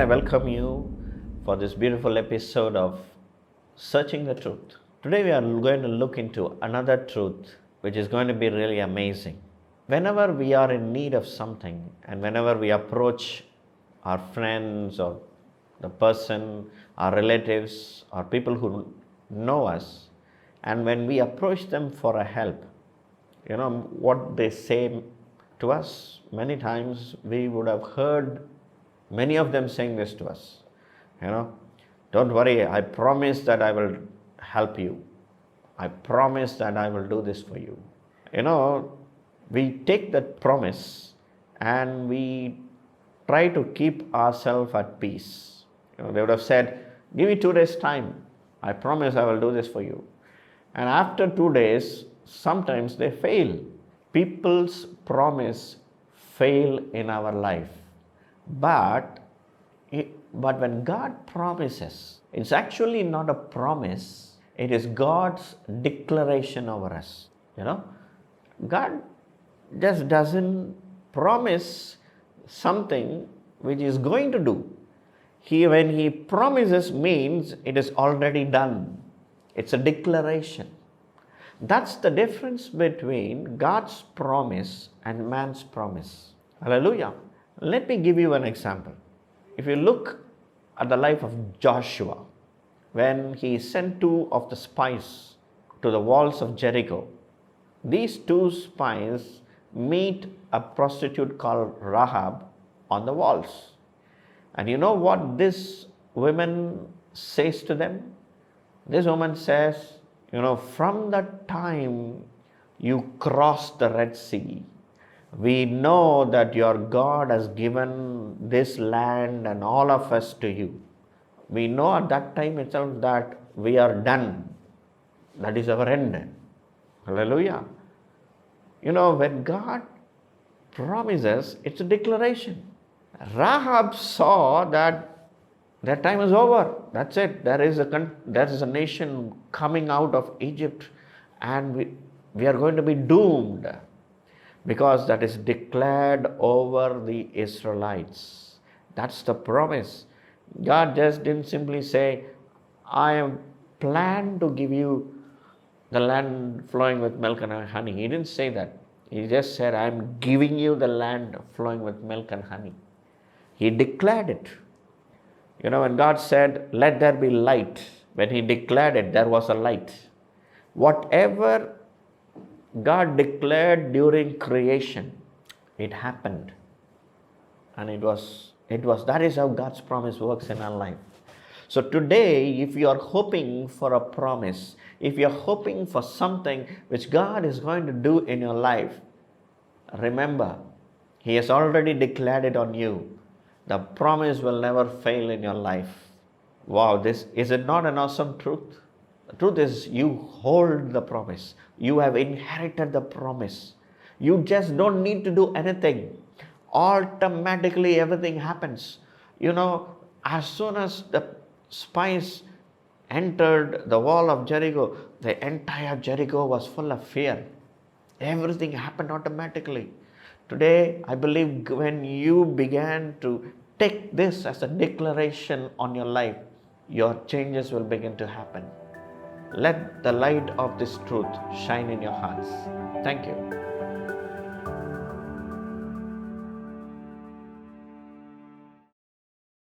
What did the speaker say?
I welcome you for this beautiful episode of Searching the Truth. Today we are going to look into another truth which is going to be really amazing. Whenever we are in need of something and whenever we approach our friends or the person, our relatives or people who know us, and when we approach them for a help, what they say to us, many times we would have heard many of them saying this to us. Don't worry, I promise that I will help you. I promise that I will do this for you. We take that promise and we try to keep ourselves at peace. They would have said, give me 2 days time. I promise I will do this for you. And after 2 days, sometimes they fail. People's promise fail in our life. But when God promises, it's actually not a promise. It is God's declaration over us. God just doesn't promise something which He is going to do. When He promises means it is already done. It's a declaration. That's the difference between God's promise and man's promise. Hallelujah. Let me give you an example. If you look at the life of Joshua, when he sent 2 of the spies to the walls of Jericho, these 2 spies meet a prostitute called Rahab on the walls. And you know what this woman says to them? This woman says, from the time you crossed the Red Sea, we know that your God has given this land and all of us to you. We know at that time itself that we are done. That is our end. Hallelujah. When God promises, it's a declaration. Rahab saw that their time is over. That's it. There is a nation coming out of Egypt and we are going to be doomed. Because that is declared over the Israelites. That's the promise. God just didn't simply say, I am planned to give you the land flowing with milk and honey. He didn't say that. He just said, I am giving you the land flowing with milk and honey. He declared it. When God said, let there be light, when He declared it, there was a light. Whatever God declared during creation, it happened. And that is how God's promise works in our life. So today, if you are hoping for a promise, if you are hoping for something which God is going to do in your life, remember, He has already declared it on you. The promise will never fail in your life. Wow, is it not an awesome truth? The truth is, you hold the promise. You have inherited the promise. You just don't need to do anything. Automatically everything happens. As soon as the spies entered the wall of Jericho, the entire Jericho was full of fear. Everything happened automatically. Today, I believe when you began to take this as a declaration on your life, your changes will begin to happen. Let the light of this truth shine in your hearts. Thank you.